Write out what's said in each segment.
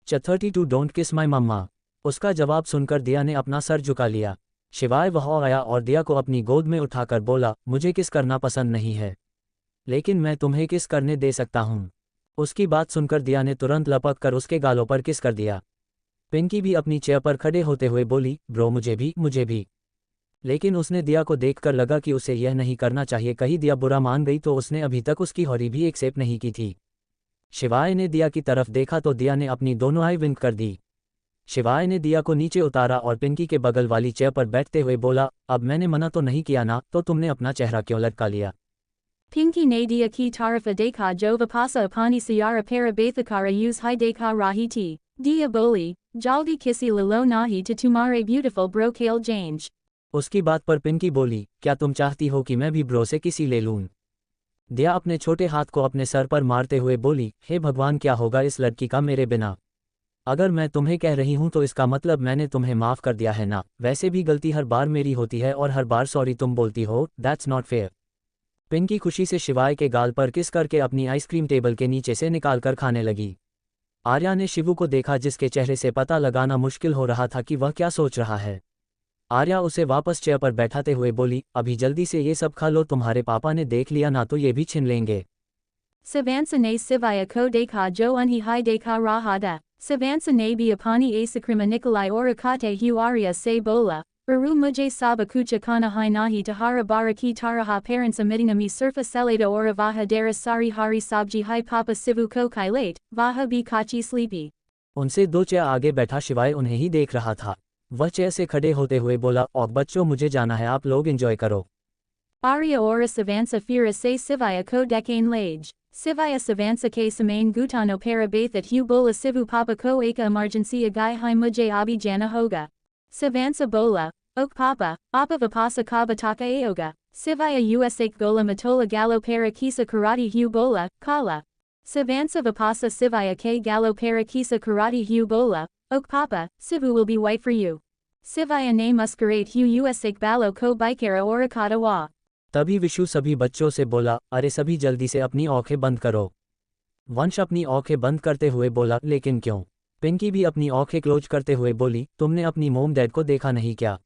32 don't किस माई मम्मा। उसका जवाब सुनकर दिया ने अपना सर झुका लिया। शिवाय वह आया और दिया को अपनी गोद में उठाकर बोला, मुझे किस करना पसंद नहीं है, लेकिन मैं तुम्हें किस करने दे सकता हूँ। उसकी बात सुनकर दिया ने तुरंत लपक कर उसके गालों पर किस कर दिया। पिंकी भी अपनी चेयर पर खड़े होते हुए बोली, ब्रो मुझे भी। लेकिन उसने दिया को देखकर लगा कि उसे यह नहीं करना चाहिए, कहीं दिया बुरा मान गई तो उसने अभी तक उसकी हॉरी भी एक्सेप्ट नहीं की थी। शिवाय ने दिया की तरफ देखा तो दिया ने अपनी दोनों आई विंक कर दी। शिवाय ने दिया को नीचे उतारा और पिंकी के बगल वाली चेयर पर बैठते हुए बोला, अब मैंने मना तो नहीं किया ना, तो तुमने अपना चेहरा क्यों लटका लिया। Pinky ne dia ki tarifa deka jova pasa apani sayara para bathakara use hi deka rahiti, dia boli, jaldi kisi lilo nahi to tumare beautiful bro kale jange. उसकी बात पर पिंकी बोली, क्या तुम चाहती हो कि मैं भी ब्रो से किसी ले लूं। दिया अपने छोटे हाथ को अपने सर पर मारते हुए बोली, हे भगवान क्या होगा इस लड़की का मेरे बिना। अगर मैं तुम्हें कह रही हूं तो इसका मतलब मैंने तुम्हें माफ़ कर दिया है ना, वैसे भी गलती हर बार मेरी होती है और हर बार सॉरी तुम बोलती हो, दैट्स नॉट फेयर। पिंकी खुशी से शिवाय के गाल पर किस करके अपनी आइसक्रीम टेबल के नीचे से निकालकर खाने लगी। आर्या ने शिवू को देखा जिसके चेहरे से पता लगाना मुश्किल हो रहा था कि वह क्या सोच रहा है। आर्या उसे वापस चेयर पर बैठाते हुए बोली, अभी जल्दी से ये सब खा लो, तुम्हारे पापा ने देख लिया ना तो ये भी छीन लेंगे। Savansa ne sivaya ko deka jo unhi hi deka rahada, Savansa ne bi apani asakrima Nikolai orakate hu Arya se bola, Uru mujhe saba kucha kana hi nahi tahara baraki taraha parents amitingami surfa selada oravaha dara sari hari sabji hi papa sivu ko kailate, vaha bi kachi sleepy. उनसे 2 chair आगे बैठा शिवाय उन्हें ही देख रहा था। वह chair से खड़े होते हुए बोला, और बच्चों मुझे जाना है, आप लोग एंजॉय करो। Arya ora Savansa fira se sivaya ko dekane lage, Sivaya Savansa ke samain gutano para bathat hu bola sivu papa ko eka emergency agai hi mujhe abi jana hoga. Savansa bola, ok papa, apa vipasa kabataka aoga, Sivaya usak gola matola gallo para kisa karate hu bola, kala. Savansa vipasa Sivaya ke gallo para kisa karate hu bola, ok papa, Sivu will be white for you. Sivaya ne muscarate hu usak ballo ko bikara orakata wa. तभी विशु सभी बच्चों से बोला, अरे सभी जल्दी से अपनी आंखें बंद करो। वंश अपनी आंखें बंद करते हुए बोला, लेकिन क्यों। पिंकी भी अपनी आंखें क्लोज करते हुए बोली, तुमने अपनी मोम डैड को देखा नहीं क्या,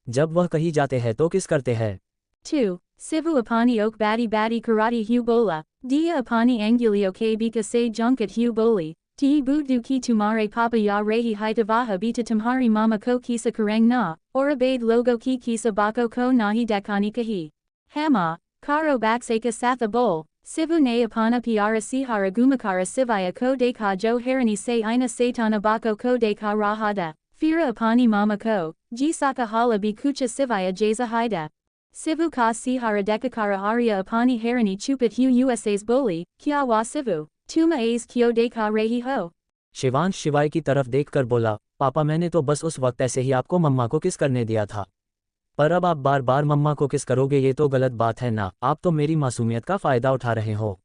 जब वह कहीं जाते हैं तो किस करते हैं। 2. Sivu apani ok badi karate hu bola, dia apani angulio ke bika se junket hu boli, ti budu ki tumare papa ya rehi hitavaha bita tumhari mama ko kisa karang na, or abade logo ki kisa bako ko nahi dekani kahi. Hama, karo baksaka satha bol, Sivu ne apana piara sihara gumakara sivaya ko deka jo harani se ina satana bako ko deka rahada, fira apani mama ko, jisaka hala bi kucha sivaya jaza haida. Sivu ka sihara dekakara arya apani harani chupit hu usas boli, kya wa sivu, tuma as kyo deka rehi ho. Shivansh शिवाय की तरफ देखकर बोला, पापा मैंने तो बस उस वक्त ऐसे ही आपको मम्मा को किस करने दिया था, पर अब आप बार बार मम्मा को किस करोगे, ये तो गलत बात है ना, आप तो मेरी मासूमियत का फ़ायदा उठा रहे हो।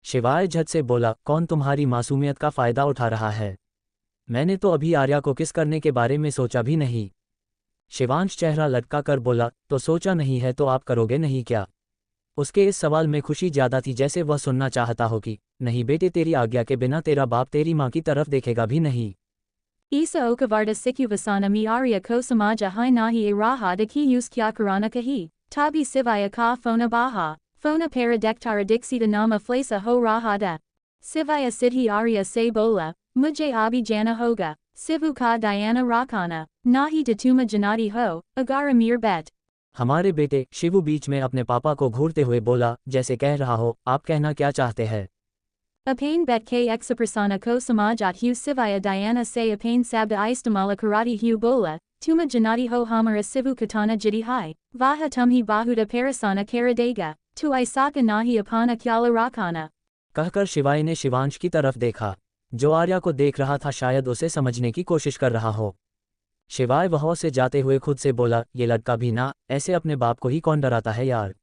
शिवाय झट से बोला, कौन तुम्हारी मासूमियत का फ़ायदा उठा रहा है, मैंने तो अभी आर्या को किस करने के बारे में सोचा भी नहीं। शिवांश चेहरा लटका कर बोला, तो सोचा नहीं है तो आप करोगे नहीं क्या। उसके इस सवाल में खुशी ज़्यादा थी जैसे वह सुनना चाहता हो कि, नहीं बेटे तेरी आज्ञा के बिना तेरा बाप तेरी माँ की तरफ देखेगा भी नहीं। Isa okavarda sikuvasana mi arya ko samaja hi nahi e raha da ki use kya karana kahi, tabi sivaya ka fona baha, fona para dektara dixita nama flesa ho raha da. Sivaya sidhi arya se bola, mujhe abi jana hoga, sivu ka diana rakana, nahi datuma janati ho, agara mir bet. हमारे बेटे, शिवू बीच में अपने पापा को घूरते हुए बोला, जैसे कह रहा हो, आप कहना क्या चाहते हैं। Apain bet ke exaprasana ko samajat hu sivaya diana se apain sabda istamala karati hu bola, tuma janati ho hamara sivu katana jiti hai, vaha tumhi bahuda parasana karadega, tu isaka nahi apana kyala rakana. कहकर शिवाय ने शिवांश की तरफ देखा, जो आर्या को देख रहा था, शायद उसे समझने की कोशिश कर रहा हो। शिवाय वहाँ से जाते हुए खुद से बोला, ये लड़का भी ना, ऐसे अपने बाप को ही कौन डराता है यार।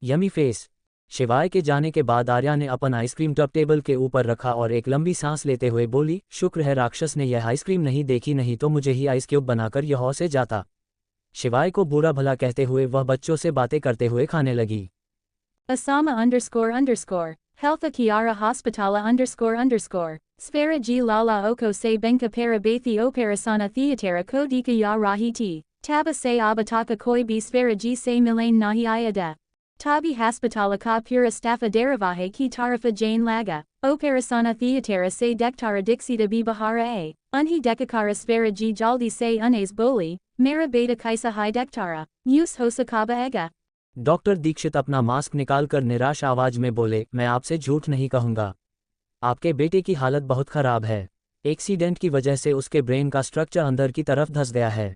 Yummy face. शिवाय के जाने के बाद आर्या ने अपन आइसक्रीम टब टेबल के ऊपर रखा और एक लंबी सांस लेते हुए बोली, शुक्र है राक्षस ने यह आइसक्रीम नहीं देखी, नहीं तो मुझे ही आइस क्यूब बनाकर यहाँ से जाता। शिवाय को बुरा भला कहते हुए वह बच्चों से बातें करते हुए खाने लगी। Asama ___, Healtha Kiara Hospitala __. Sfera G Lala Oko Se Benka Para Bathi Operasana Theatera Kodika Ya Rahiti. Taba Se Abataka Koi B Sfera G Se Milane Nahi Ayada. Tabi Hospitala Ka Pura Staffa Deravahe Ki Tarafa Jane Laga. Operasana Theatera Se Dektara Dixita B Bahara A. Unhi Dekakara Sfera G Jaldi Se Unes Boli. Mera Beta Kaisa Hai Dektara. Use Hosakaba Ega. Doctor Dixit अपना mask निकालकर निराश आवाज में बोले, मैं आपसे झूठ नहीं कहूँगा। आपके बेटे की हालत बहुत खराब है। एक्सीडेंट की वजह से उसके ब्रेन का स्ट्रक्चर अंदर की तरफ धंस गया है,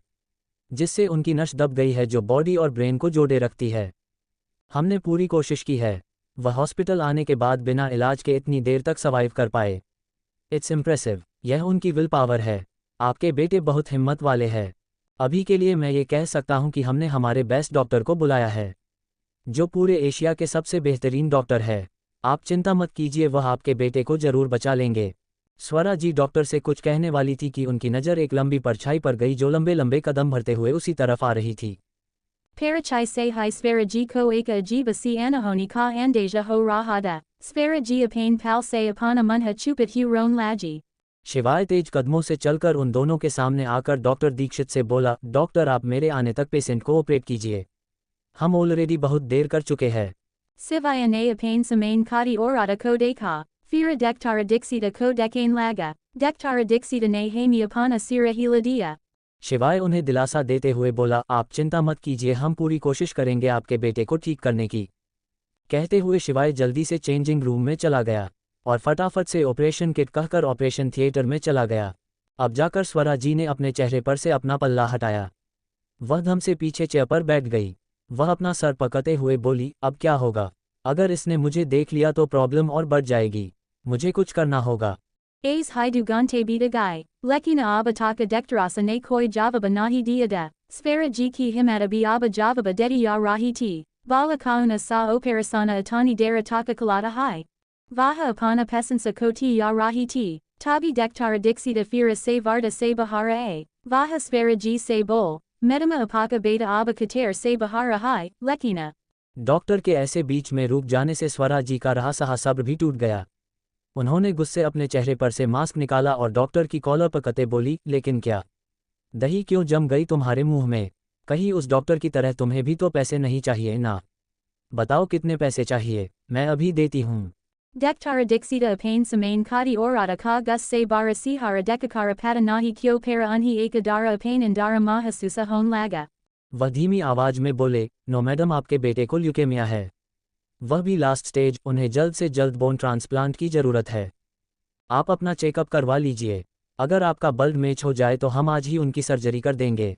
जिससे उनकी नस दब गई है जो बॉडी और ब्रेन को जोड़े रखती है। हमने पूरी कोशिश की है। वह हॉस्पिटल आने के बाद बिना इलाज के इतनी देर तक सर्वाइव कर पाए। It's impressive. यह उनकी विल पावर है। आपके बेटे बहुत हिम्मत वाले हैं। अभी के लिए मैं ये कह सकता हूँ कि हमने हमारे बेस्ट डॉक्टर को बुलाया है, जो पूरे एशिया के सबसे बेहतरीन डॉक्टर है। आप चिंता मत कीजिए, वह आपके बेटे को जरूर बचा लेंगे। स्वरा जी डॉक्टर से कुछ कहने वाली थी कि उनकी नज़र एक लंबी परछाई पर गई जो लंबे लंबे कदम भरते हुए उसी तरफ आ रही थी। Parachai se hi Sfera G ko eka ajiba si anahoni ka andeja ho rahada. Sfera G apane pal se apana munha chupat hu ron laji. शिवाय तेज कदमों से चलकर उन दोनों के सामने आकर डॉक्टर दीक्षित से बोला, डॉक्टर आप मेरे आने तक पेशेंट को ऑपरेट कीजिए। हम ऑलरेडी बहुत देर कर चुके हैं। Sivaya ne apane samain kadi orada ko deka. Fira dektara dixita ko dekane laga. Dektara dixita ne hami apana sira hiladia. शिवाय उन्हें दिलासा देते हुए बोला, आप चिंता मत कीजिए, हम पूरी कोशिश करेंगे आपके बेटे को ठीक करने की। कहते हुए शिवाय जल्दी से चेंजिंग रूम में चला गया और फटाफट से ऑपरेशन किट कहकर ऑपरेशन थिएटर में चला गया। अब जाकर स्वरा जी ने अपने चेहरे पर से अपना पल्ला हटाया। वह धम से पीछे चेयर पर बैठ गई। वह अपना सर पकड़ते हुए बोली, अब क्या होगा? अगर इसने मुझे देख लिया तो प्रॉब्लम और बढ़ जाएगी। मुझे कुछ करना होगा। A's hidu gante beta guy. Lekina abataka dektarasa ne koi javaba nahi diada. Sfera jiki himata bi aba javaba dedi ya rahi ti. Vala kauna sa operasana atani dera taka kalata hai. Vaha apana pesansa koti ya rahi ti. Tabi dektara dixita fira se varda se bahara a. Vaha sfera ji se bol. Medama apaka beta aba kater se bahara hai. Lekina. Doctor के ऐसे बीच में रुक जाने से स्वरा जी का रहा सहा सब्र भी टूट गया। उन्होंने गुस्से अपने चेहरे पर से मास्क निकाला और डॉक्टर की कॉलर पकड़ते बोली, लेकिन क्या दही क्यों जम गई तुम्हारे मुंह में? कहीं उस डॉक्टर की तरह तुम्हें भी तो पैसे नहीं चाहिए ना? बताओ कितने पैसे चाहिए, मैं अभी देती हूँ। Dektara dixita apane samain kadi orada ka gus se bara sihara dekakara pata nahi kyo para unhi ekadara apane andara mahasusa hon laga. वह धीमी आवाज में बोले, नो मैडम, आपके बेटे को ल्यूकेमिया है। वह भी लास्ट स्टेज, उन्हें जल्द से जल्द बोन ट्रांसप्लांट की ज़रूरत है। आप अपना चेकअप करवा लीजिए। अगर आपका ब्लड मैच हो जाए तो हम आज ही उनकी सर्जरी कर देंगे।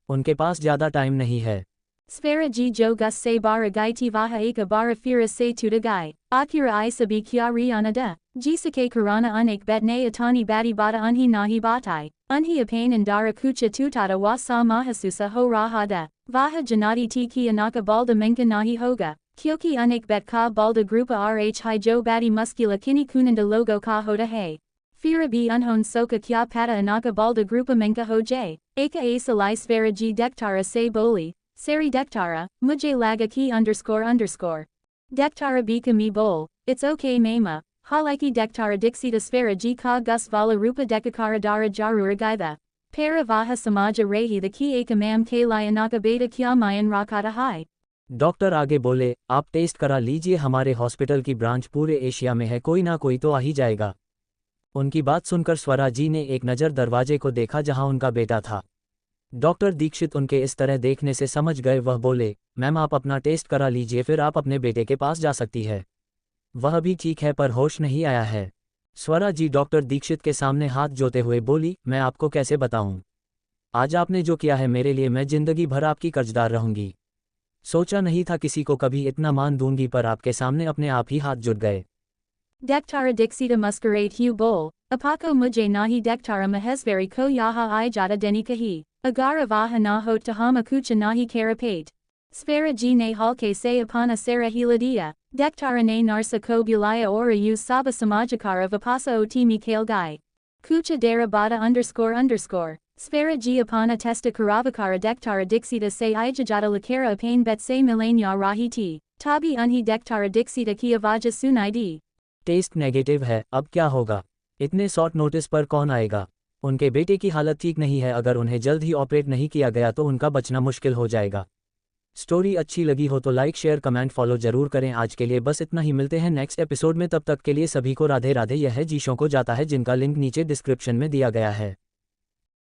उनके पास ज़्यादा टाइम नहीं है। Sfera ji jo gus se bara gaiti vaha eka bara fira se tuda gai. Akira isabi kya riana Jisake karana unik betne atani bati bata unhi nahi batai. Unhi apane andara kucha tutata wa sa mahasusa ho rahada. Vaha janati tiki anaka balda menka nahi hoga. Kyoki unik bet ka balda grupa rh hi jo bati muscula kini kunanda logo ka hoda hai. Fira bi unhon soka kya pata anaka balda grupa menka ho j. Eka a salai sfera ji dektara se boli. Seri dektara, mujhe laga ki __. Dektara bika mi bol, it's okay mama. Halaki dektara dixita sfera ji ka gus vala rupa dekakara dara jarura gaida. Para vaha samaja rehi the ki ekamam ke layanaka beta kya mayan rakata hai. Doctor आगे बोले, आप test करा लीजिए, हमारे hospital की branch पूरे Asia में है, कोई ना कोई तो आ ही जाएगा। उनकी बात सुनकर स्वरा जी ने एक नज़र दरवाजे को देखा जहां उनका बेटा था। डॉक्टर दीक्षित उनके इस तरह देखने से समझ गए। वह बोले, मैम आप अपना टेस्ट करा लीजिए, फिर आप अपने बेटे के पास जा सकती है। वह भी ठीक है पर होश नहीं आया है। स्वरा जी डॉक्टर दीक्षित के सामने हाथ जोते हुए बोली, मैं आपको कैसे बताऊं? आज आपने जो किया है मेरे लिए, मैं जिंदगी भर आपकी कर्जदार रहूंगी। सोचा नहीं था किसी को कभी इतना मान दूंगी, पर आपके सामने अपने आप ही हाथ जुट गए। Dektara dixita muscarate hu bol. Apako mujhe nahi dektara mahesveri ko yaha I jata denikahi. Agara vaha na hot tahama kucha nahi karapate. Sfera ji ne halke se apana sera hiladia. Dektara ne narsa ko bulaya ora use saba samajakara vapasa otimi kale gai. Kucha dera bata __. Sfera ji apana testa karavakara dektara dixita se ijajata lakara apane bet se milanya rahiti. Tabi unhi dektara dixita ki avaja sunaidi. Test negative है, अब क्या होगा? इतने short notice पर कौन आएगा? उनके बेटे की हालत ठीक नहीं है, अगर उन्हें जल्द ही ऑपरेट नहीं किया गया तो उनका बचना मुश्किल हो जाएगा। स्टोरी अच्छी लगी हो तो लाइक शेयर कमेंट फॉलो जरूर करें। आज के लिए बस इतना ही, मिलते हैं नेक्स्ट एपिसोड में, तब तक के लिए सभी को राधे राधे। यह है जीशो को जाता है, जिनका लिंक नीचे डिस्क्रिप्शन में दिया गया है।